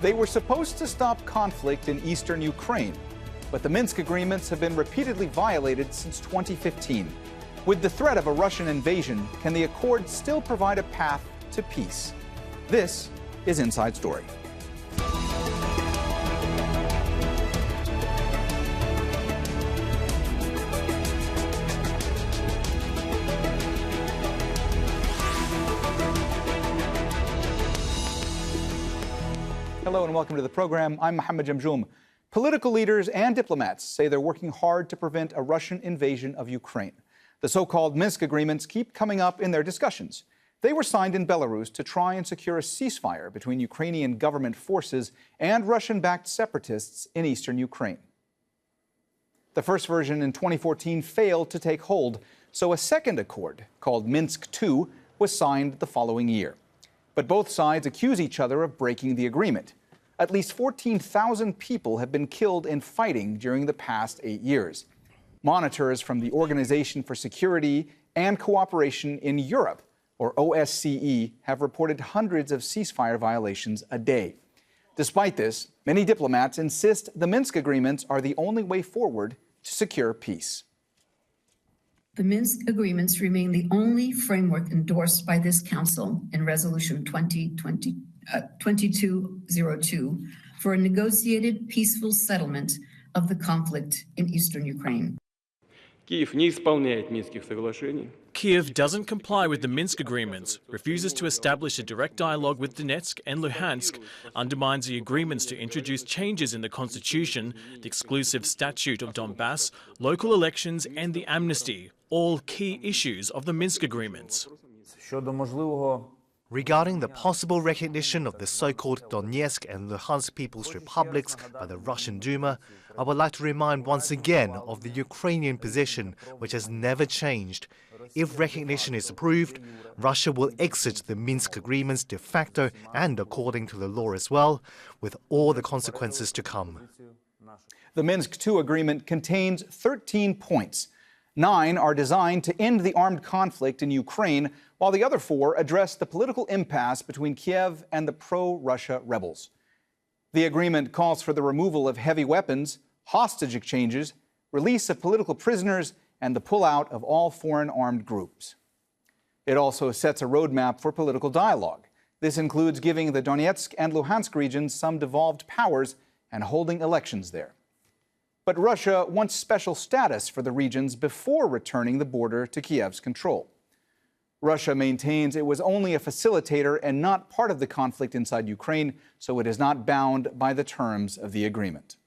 They were supposed to stop conflict in eastern Ukraine, but the Minsk Agreements have been repeatedly violated since 2015. With the threat of a Russian invasion, can the accord still provide a path to peace? This is Inside Story. Hello and welcome to the program. I'm Mohammed Jamjoom. Political leaders and diplomats say they're working hard to prevent a Russian invasion of Ukraine. The so-called Minsk Agreements keep coming up in their discussions. They were signed in Belarus to try and secure a ceasefire between Ukrainian government forces and Russian-backed separatists in eastern Ukraine. The first version in 2014 failed to take hold, so a second accord, called Minsk II, was signed the following year. But both sides accuse each other of breaking the agreement. At least 14,000 people have been killed in fighting during the past 8 years. Monitors from the Organization for Security and Cooperation in Europe, or OSCE, have reported hundreds of ceasefire violations a day. Despite this, many diplomats insist the Minsk Agreements are the only way forward to secure peace. The Minsk Agreements remain the only framework endorsed by this Council in Resolution 2202 for a negotiated peaceful settlement of the conflict in eastern Ukraine. Kyiv doesn't comply with the Minsk Agreements, refuses to establish a direct dialogue with Donetsk and Luhansk, undermines the agreements to introduce changes in the constitution, the exclusive statute of Donbass, local elections and the amnesty, all key issues of the Minsk Agreements. Regarding the possible recognition of the so-called Donetsk and Luhansk People's Republics by the Russian Duma, I would like to remind once again of the Ukrainian position, which has never changed. If recognition is approved, Russia will exit the Minsk Agreements de facto and according to the law as well, with all the consequences to come. The Minsk II agreement contains 13 points. 9 are designed to end the armed conflict in Ukraine, while the other 4 address the political impasse between Kiev and the pro-Russia rebels. The agreement calls for the removal of heavy weapons, hostage exchanges, release of political prisoners, and the pullout of all foreign armed groups. It also sets a roadmap for political dialogue. This includes giving the Donetsk and Luhansk regions some devolved powers and holding elections there. But Russia wants special status for the regions before returning the border to Kiev's control. Russia maintains it was only a facilitator and not part of the conflict inside Ukraine, so it is not bound by the terms of the agreement.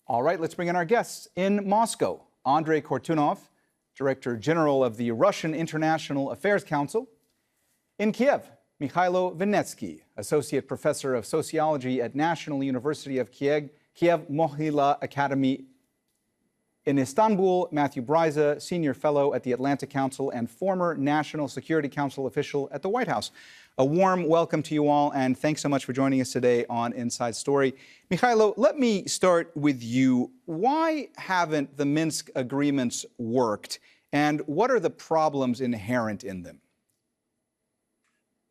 All right, let's bring in our guests. In Moscow, Andrei Kortunov, Director General of the Russian International Affairs Council. In Kiev, Mychailo Wynnyckyj, Associate Professor of Sociology at National University of Kyiv-Mohyla Academy. In Istanbul, Matthew Bryza, Senior Fellow at the Atlantic Council and former National Security Council official at the White House. A warm welcome to you all, and thanks so much for joining us today on Inside Story. Mychailo, let me start with you. Why haven't the Minsk Agreements worked, and what are the problems inherent in them?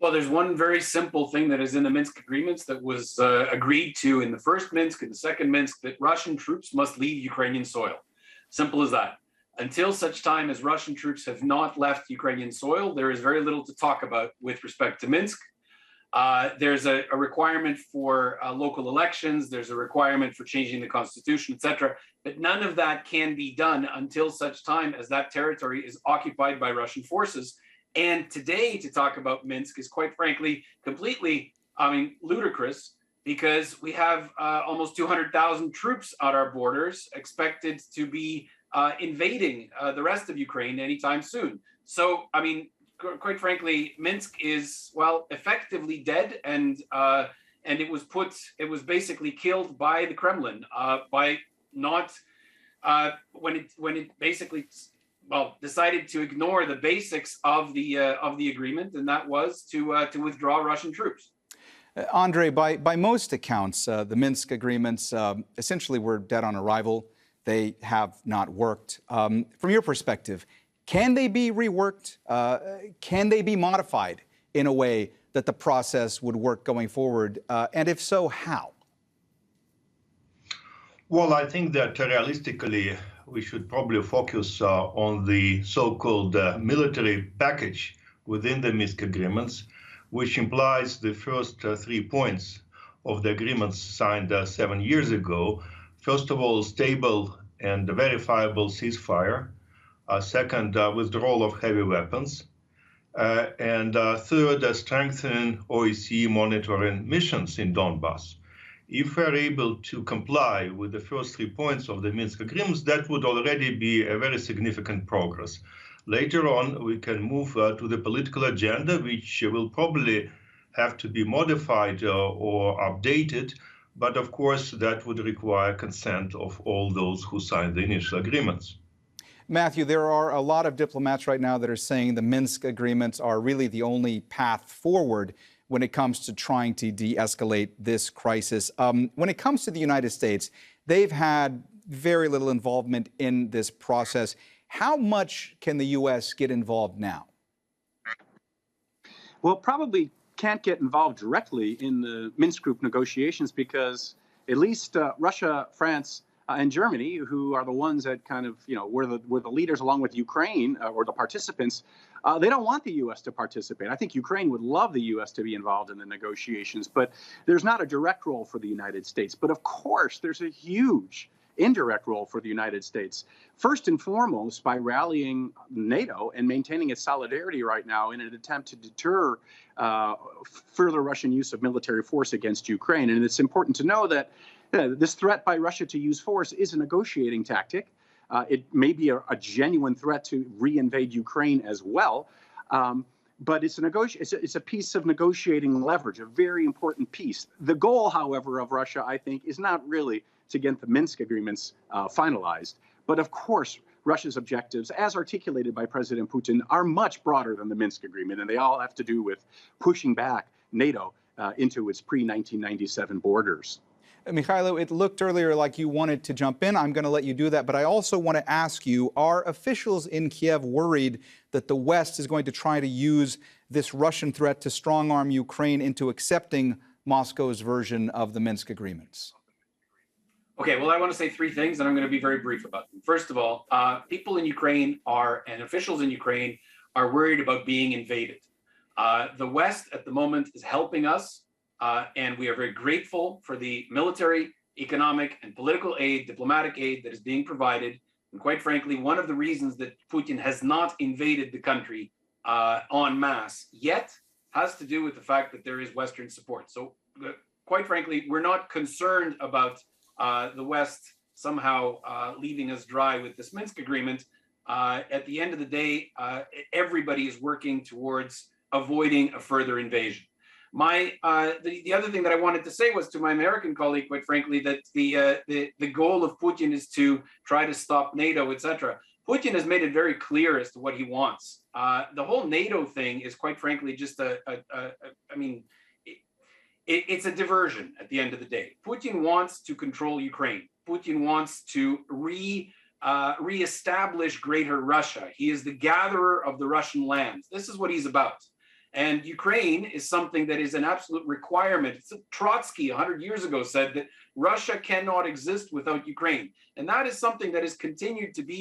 Well, there's one very simple thing that is in the Minsk Agreements that was agreed to in the first Minsk and the second Minsk, that Russian troops must leave Ukrainian soil. Simple as that. Until such time as Russian troops have not left Ukrainian soil, there is very little to talk about with respect to Minsk. There's a requirement for local elections. There's a requirement for changing the constitution, etc. But none of that can be done until such time as that territory is occupied by Russian forces. And today, to talk about Minsk is quite frankly completely, ludicrous, because we have almost 200,000 troops at our borders expected to be invading the rest of Ukraine anytime soon. So, quite frankly, Minsk is, well, effectively dead, and it was basically killed by the Kremlin by not when it basically decided to ignore the basics of the agreement, and that was to withdraw Russian troops. Andrei, by most accounts, the Minsk Agreements essentially were dead on arrival. They have not worked. From your perspective, Can they be reworked? Can they be modified in a way that the process would work going forward? And if so, how? Well, I think that realistically, we should probably focus on the so-called military package within the Minsk agreements, which implies the first 3 points of the agreements signed 7 years ago. First of all, stable and verifiable ceasefire. Second, withdrawal of heavy weapons. And third, strengthening OSCE monitoring missions in Donbass. If we're able to comply with the first 3 points of the Minsk agreements, that would already be a very significant progress. Later on, we can move to the political agenda, which will probably have to be modified or updated. But of course, that would require consent of all those who signed the initial agreements. Matthew, there are a lot of diplomats right now that are saying the Minsk agreements are really the only path forward when it comes to trying to de-escalate this crisis. When it comes to the United States, they've had very little involvement in this process. How much can the U.S. get involved now? Well, probably can't get involved directly in the Minsk group negotiations because at least Russia, France, and Germany, who are the ones that kind of, were the leaders along with Ukraine or the participants, they don't want the U.S. to participate. I think Ukraine would love the U.S. to be involved in the negotiations, but there's not a direct role for the United States. But of course, there's a huge indirect role for the United States, first and foremost by rallying NATO and maintaining its solidarity right now in an attempt to deter further Russian use of military force against Ukraine. And it's important to know that this threat by Russia to use force is a negotiating tactic. It may be a genuine threat to reinvade Ukraine as well. But it's a piece of negotiating leverage, a very important piece. The goal, however, of Russia, I think, is not really to get the Minsk agreements finalized. But of course, Russia's objectives, as articulated by President Putin, are much broader than the Minsk agreement, and they all have to do with pushing back NATO into its pre-1997 borders. Mychailo, it looked earlier like you wanted to jump in. I'm going to let you do that. But I also want to ask you, are officials in Kiev worried that the West is going to try to use this Russian threat to strong-arm Ukraine into accepting Moscow's version of the Minsk agreements? Okay, well, I want to say 3 things, and I'm going to be very brief about them. First of all, people in Ukraine and officials in Ukraine are worried about being invaded. The West at the moment is helping us. And we are very grateful for the military, economic, and political aid, diplomatic aid that is being provided. And quite frankly, one of the reasons that Putin has not invaded the country en masse yet has to do with the fact that there is Western support. So quite frankly, we're not concerned about the West somehow leaving us dry with this Minsk agreement. At the end of the day, everybody is working towards avoiding a further invasion. The other thing that I wanted to say was to my American colleague, quite frankly, that the goal of Putin is to try to stop NATO, etc. Putin has made it very clear as to what he wants. The whole NATO thing is, quite frankly, just it's a diversion at the end of the day. Putin wants to control Ukraine. Putin wants to reestablish Greater Russia. He is the gatherer of the Russian lands. This is what he's about. And Ukraine is something that is an absolute requirement. Trotsky 100 years ago said that Russia cannot exist without Ukraine. And that is something that has continued to be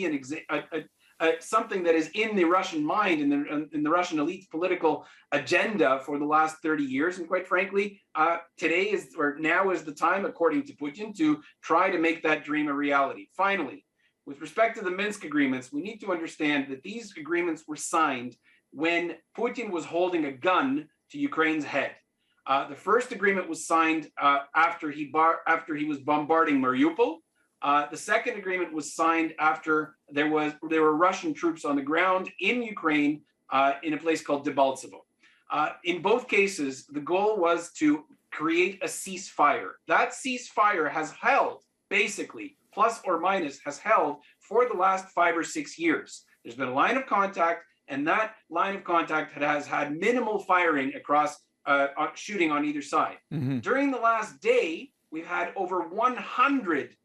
something that is in the Russian mind, in the Russian elite's political agenda for the last 30 years. And quite frankly, now is the time, according to Putin, to try to make that dream a reality. Finally, with respect to the Minsk agreements, we need to understand that these agreements were signed when Putin was holding a gun to Ukraine's head. The first agreement was signed after he was bombarding Mariupol. The second agreement was signed after there were Russian troops on the ground in Ukraine in a place called Debaltsevo. In both cases, the goal was to create a ceasefire. That ceasefire has held, basically, plus or minus, has held for the last 5 or 6 years. There's been a line of contact, and that line of contact has had minimal firing across shooting on either side. Mm-hmm. During the last day, we've had over 100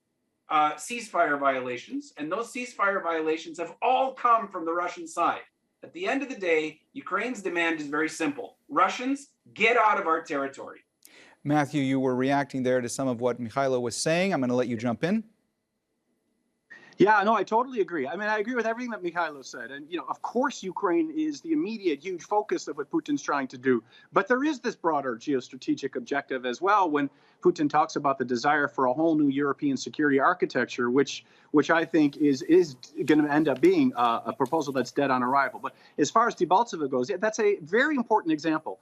ceasefire violations, and those ceasefire violations have all come from the Russian side. At the end of the day, Ukraine's demand is very simple. Russians, get out of our territory. Matthew, you were reacting there to some of what Mychailo was saying. I'm going to let you jump in. Yeah, no, I totally agree. I mean, I agree with everything that Mychailo said. And, of course, Ukraine is the immediate huge focus of what Putin's trying to do. But there is this broader geostrategic objective as well when Putin talks about the desire for a whole new European security architecture, which I think is going to end up being a proposal that's dead on arrival. But as far as Debaltseve goes, that's a very important example.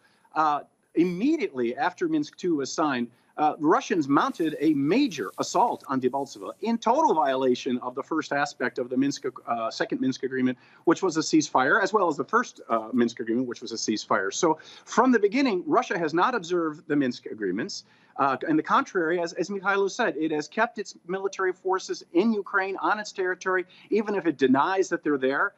Immediately after Minsk II was signed, the Russians mounted a major assault on Debaltseve in total violation of the first aspect of the second Minsk Agreement, which was a ceasefire, as well as the first Minsk Agreement, which was a ceasefire. So from the beginning, Russia has not observed the Minsk Agreements. And the contrary, as Mychailo said, it has kept its military forces in Ukraine on its territory, even if it denies that they're there.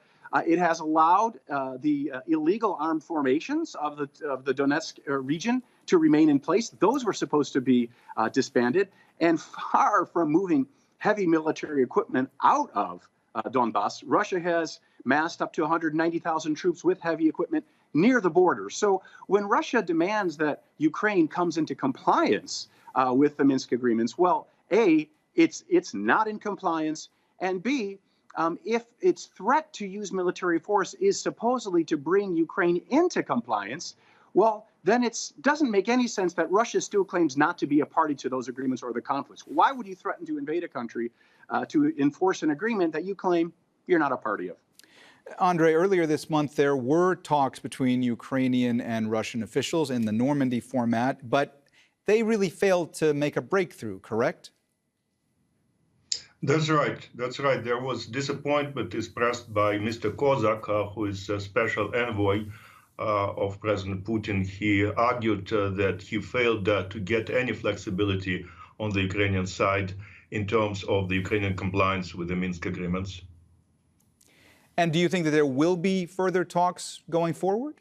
It has allowed the illegal armed formations of the Donetsk region to remain in place. Those were supposed to be disbanded. And far from moving heavy military equipment out of Donbass, Russia has massed up to 190,000 troops with heavy equipment near the border. So when Russia demands that Ukraine comes into compliance with the Minsk Agreements, well, A, it's not in compliance, and B, if its threat to use military force is supposedly to bring Ukraine into compliance, well, then it doesn't make any sense that Russia still claims not to be a party to those agreements or the conflicts. Why would you threaten to invade a country to enforce an agreement that you claim you're not a party of? Andrei, earlier this month, there were talks between Ukrainian and Russian officials in the Normandy format, but they really failed to make a breakthrough, correct? That's right. That's right. There was disappointment expressed by Mr. Kozak, who is a special envoy of President Putin. He argued that he failed to get any flexibility on the Ukrainian side in terms of the Ukrainian compliance with the Minsk Agreements. And do you think that there will be further talks going forward?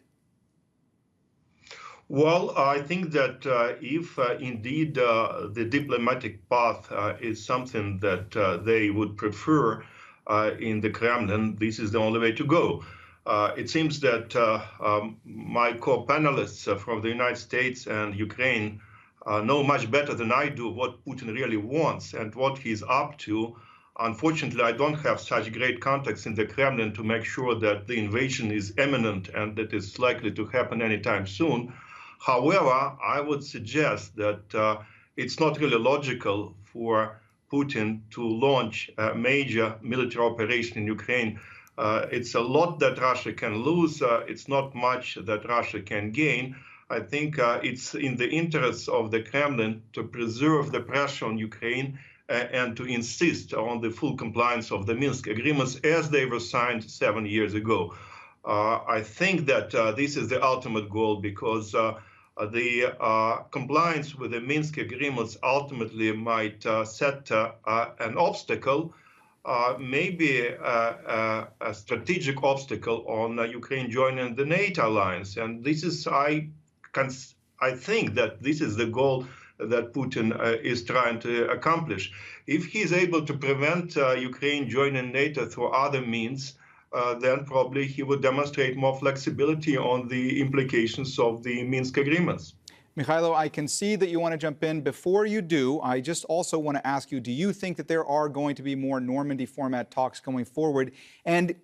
Well, I think that if indeed the diplomatic path is something that they would prefer in the Kremlin, this is the only way to go. It seems that my co-panelists from the United States and Ukraine know much better than I do what Putin really wants and what he's up to. Unfortunately, I don't have such great contacts in the Kremlin to make sure that the invasion is imminent and that it's likely to happen anytime soon. However, I would suggest that it's not really logical for Putin to launch a major military operation in Ukraine. It's a lot that Russia can lose. It's not much that Russia can gain. I think it's in the interests of the Kremlin to preserve the pressure on Ukraine and to insist on the full compliance of the Minsk Agreements as they were signed 7 years ago. I think that this is the ultimate goal because the compliance with the Minsk Agreements ultimately might set an obstacle, maybe a strategic obstacle on Ukraine joining the NATO alliance. And this is, I think that this is the goal that Putin is trying to accomplish. If he's able to prevent Ukraine joining NATO through other means, then probably he would demonstrate more flexibility on the implications of the Minsk Agreements. Mychailo, I can see that you want to jump in. Before you do, I just also want to ask you, do you think that there are going to be more Normandy format talks going forward? And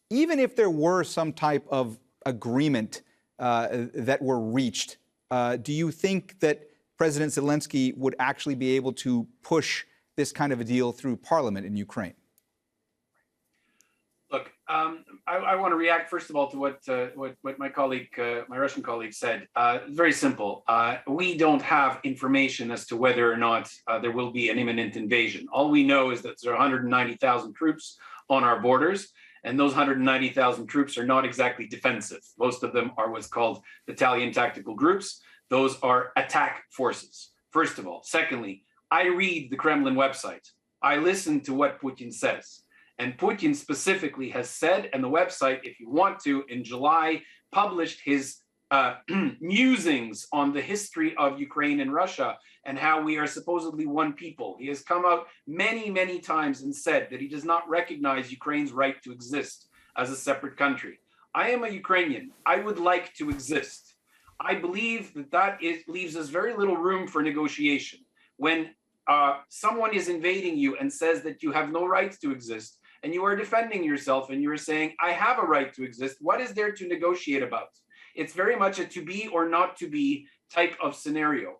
even if there were some type of agreement that were reached, do you think that President Zelensky would actually be able to push this kind of a deal through parliament in Ukraine? Look, I want to react first of all to what my colleague, my Russian colleague, said. Very simple. We don't have information as to whether or not there will be an imminent invasion. All we know is that there are 190,000 troops on our borders, and those 190,000 troops are not exactly defensive. Most of them are what's called battalion tactical groups. Those are attack forces, first of all. Secondly, I read the Kremlin website. I listen to what Putin says. And Putin specifically has said, and the website, if you want to, in July, published his musings on the history of Ukraine and Russia and how we are supposedly one people. He has come out many, many times and said that he does not recognize Ukraine's right to exist as a separate country. I am a Ukrainian. I would like to exist. I believe that leaves us very little room for negotiation. When someone is invading you and says that you have no right to exist, and you are defending yourself and you're saying, I have a right to exist, what is there to negotiate about? It's very much a to be or not to be type of scenario.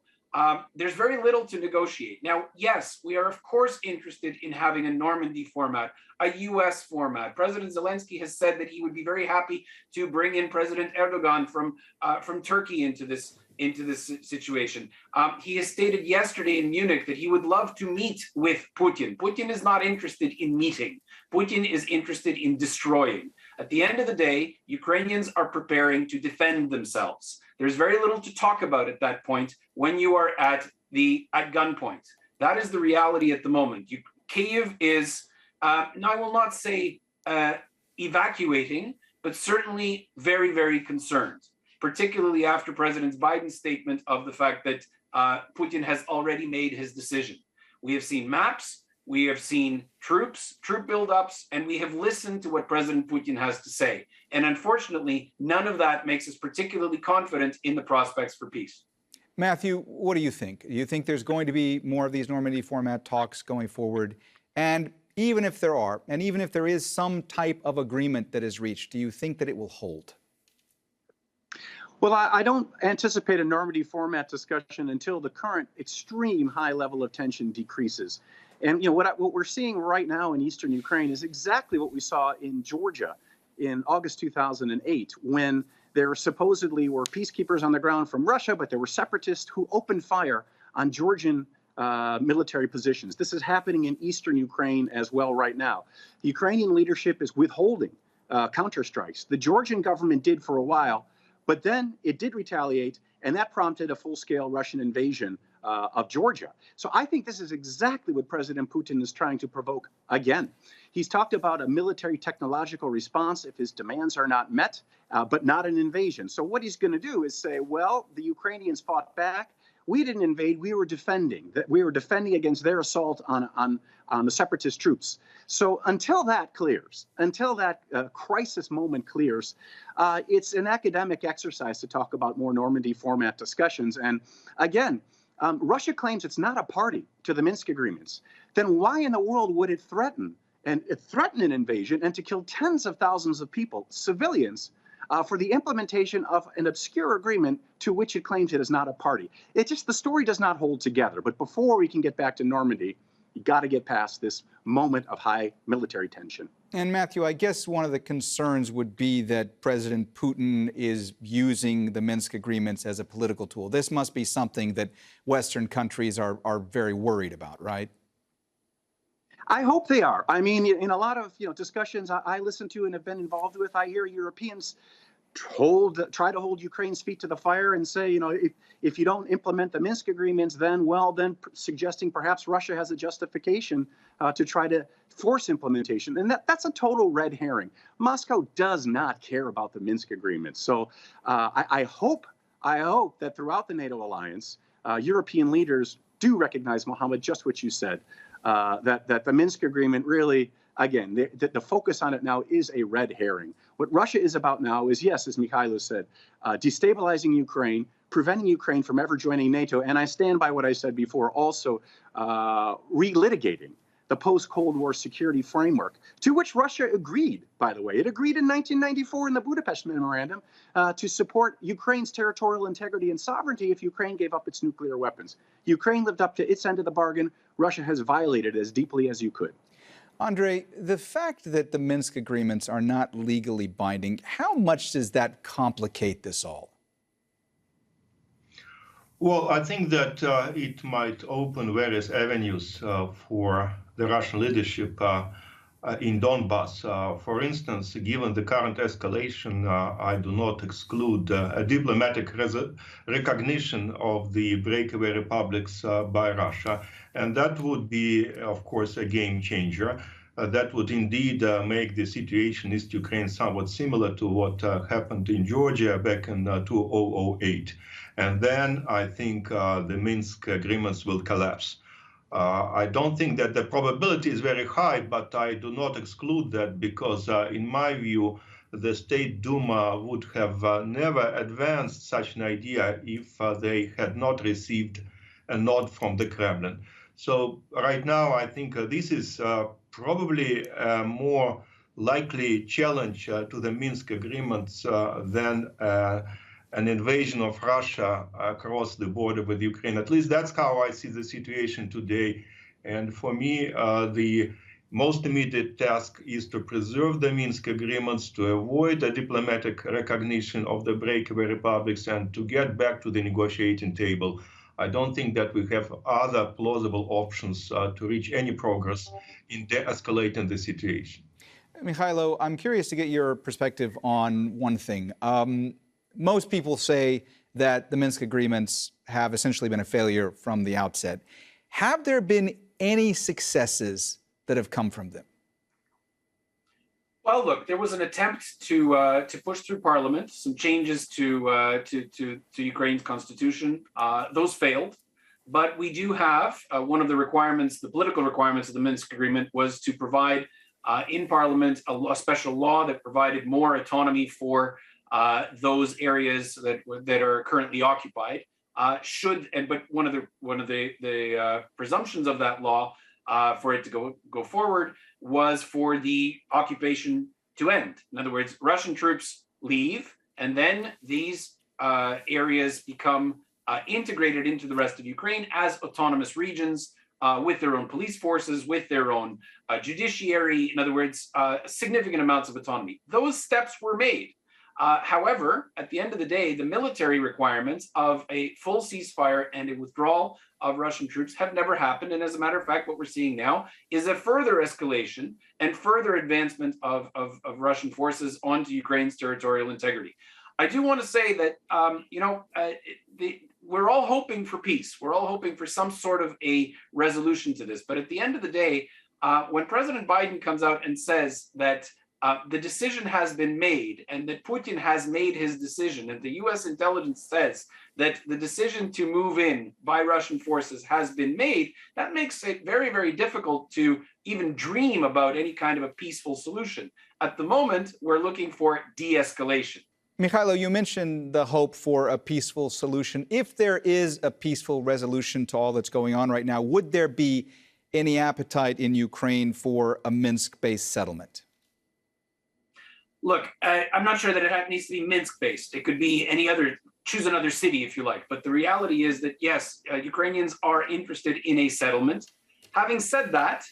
There's very little to negotiate. Now, yes, we are of course interested in having a Normandy format, a US format. President Zelensky has said that he would be very happy to bring in President Erdogan from Turkey into this situation. He has stated yesterday in Munich that he would love to meet with Putin. Putin is not interested in meeting. Putin is interested in destroying. At the end of the day, Ukrainians are preparing to defend themselves. There's very little to talk about at that point when you are at gunpoint. That is the reality at the moment. Kyiv is, I will not say evacuating, but certainly very, very concerned, particularly after President Biden's statement of the fact that Putin has already made his decision. We have seen maps, we have seen troop buildups, and we have listened to what President Putin has to say. And unfortunately, none of that makes us particularly confident in the prospects for peace. Matthew, what do you think? Do you think there's going to be more of these Normandy format talks going forward? And even if there are, and even if there is some type of agreement that is reached, do you think that it will hold? Well, I don't anticipate a Normandy format discussion until the current extreme high level of tension decreases. And what we're seeing right now in eastern Ukraine is exactly what we saw in Georgia in August 2008, when there supposedly were peacekeepers on the ground from Russia, but there were separatists who opened fire on Georgian military positions. This is happening in eastern Ukraine as well right now. The Ukrainian leadership is withholding counterstrikes. The Georgian government did for a while, but then it did retaliate, and that prompted a full-scale Russian invasion of Georgia. So I think this is exactly what President Putin is trying to provoke again. He's talked about a military technological response if his demands are not met, but not an invasion. So what he's going to do is say, well, the Ukrainians fought back. We didn't invade. We were defending. We were defending against their assault on the separatist troops. So until that clears, until that crisis moment clears, it's an academic exercise to talk about more Normandy format discussions. And again, Russia claims it's not a party to the Minsk Agreements. Then why in the world would it threaten an invasion and to kill tens of thousands of people, civilians, for the implementation of an obscure agreement to which it claims it is not a party? The story does not hold together. But before we can get back to Normandy, you got to get past this moment of high military tension. And Matthew, I guess one of the concerns would be that President Putin is using the Minsk Agreements as a political tool. This must be something that Western countries are very worried about, right? I hope they are. I mean, in a lot of discussions I listen to and have been involved with, I hear Europeans try to hold Ukraine's feet to the fire and say, if you don't implement the Minsk Agreements, then suggesting perhaps Russia has a justification to try to force implementation. And that's a total red herring. Moscow does not care about the Minsk Agreements. So I hope that throughout the NATO alliance, European leaders do recognize, Mohammed, just what you said, that the Minsk Agreement really, again, the focus on it now is a red herring. What Russia is about now is, yes, as Mychailo said, destabilizing Ukraine, preventing Ukraine from ever joining NATO. And I stand by what I said before, also relitigating the post-Cold War security framework, to which Russia agreed, by the way. It agreed in 1994 in the Budapest Memorandum to support Ukraine's territorial integrity and sovereignty if Ukraine gave up its nuclear weapons. Ukraine lived up to its end of the bargain. Russia has violated as deeply as you could. Andrei, the fact that the Minsk Agreements are not legally binding, how much does that complicate this all? Well, I think that it might open various avenues for the Russian leadership in Donbass. For instance, given the current escalation, I do not exclude a diplomatic recognition of the breakaway republics by Russia. And that would be, of course, a game changer. that would indeed make the situation in East Ukraine somewhat similar to what happened in Georgia back in 2008. And then I think the Minsk agreements will collapse. I don't think that the probability is very high, but I do not exclude that because, in my view, the State Duma would have never advanced such an idea if they had not received a nod from the Kremlin. So right now, I think this is probably a more likely challenge to the Minsk agreements than an invasion of Russia across the border with Ukraine. At least that's how I see the situation today. And for me, the most immediate task is to preserve the Minsk agreements, to avoid a diplomatic recognition of the breakaway republics, and to get back to the negotiating table. I don't think that we have other plausible options to reach any progress in de-escalating the situation. Mychailo, I'm curious to get your perspective on one thing. Most people say that the Minsk agreements have essentially been a failure from the outset. Have there been any successes that have come from them? Well, look, there was an attempt to push through Parliament some changes to Ukraine's constitution. Those failed, but we do have one of the requirements, the political requirements of the Minsk Agreement, was to provide in Parliament a special law that provided more autonomy for those areas that are currently occupied. But one of the presumptions of that law for it to go forward was for the occupation to end. In other words, Russian troops leave, and then these areas become integrated into the rest of Ukraine as autonomous regions with their own police forces, with their own judiciary. In other words, significant amounts of autonomy. Those steps were made. However, at the end of the day, the military requirements of a full ceasefire and a withdrawal of Russian troops have never happened. And as a matter of fact, what we're seeing now is a further escalation and further advancement of Russian forces onto Ukraine's territorial integrity. I do want to say that, we're all hoping for peace. We're all hoping for some sort of a resolution to this. But at the end of the day, when President Biden comes out and says that the decision has been made and that Putin has made his decision, and the US intelligence says that the decision to move in by Russian forces has been made, that makes it very, very difficult to even dream about any kind of a peaceful solution. At the moment, we're looking for de-escalation. Mychailo, you mentioned the hope for a peaceful solution. If there is a peaceful resolution to all that's going on right now, would there be any appetite in Ukraine for a Minsk-based settlement? Look, I'm not sure that it needs to be Minsk-based. It could be any other, choose another city if you like. But the reality is that, yes, Ukrainians are interested in a settlement. Having said that,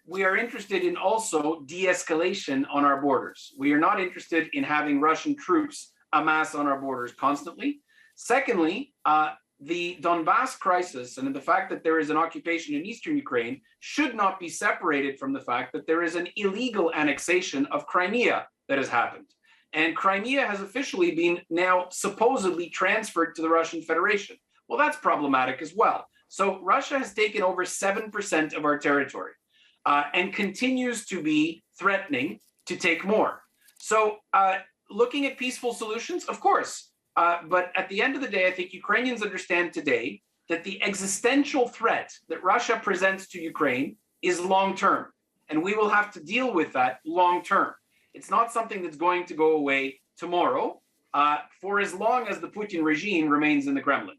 we are interested in also de-escalation on our borders. We are not interested in having Russian troops amass on our borders constantly. Secondly, the Donbass crisis and the fact that there is an occupation in eastern Ukraine should not be separated from the fact that there is an illegal annexation of Crimea that has happened. And Crimea has officially been now supposedly transferred to the Russian Federation. Well, that's problematic as well. So Russia has taken over 7% of our territory and continues to be threatening to take more. So looking at peaceful solutions, of course. But at the end of the day, I think Ukrainians understand today that the existential threat that Russia presents to Ukraine is long-term, and we will have to deal with that long-term. It's not something that's going to go away tomorrow for as long as the Putin regime remains in the Kremlin.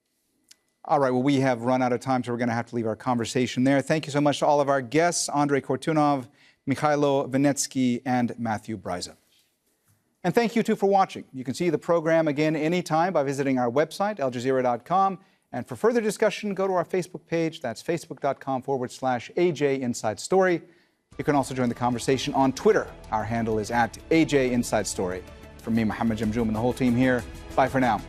All right, well, we have run out of time, so we're going to have to leave our conversation there. Thank you so much to all of our guests, Andrei Kortunov, Mychailo Wynnyckyj, and Matthew Bryza. And thank you, too, for watching. You can see the program again anytime by visiting our website, aljazeera.com. And for further discussion, go to our Facebook page. That's facebook.com/AJ Inside Story. You can also join the conversation on Twitter. Our handle is @AJ Inside Story. From me, Mohammed Jamjoom, and the whole team here, bye for now.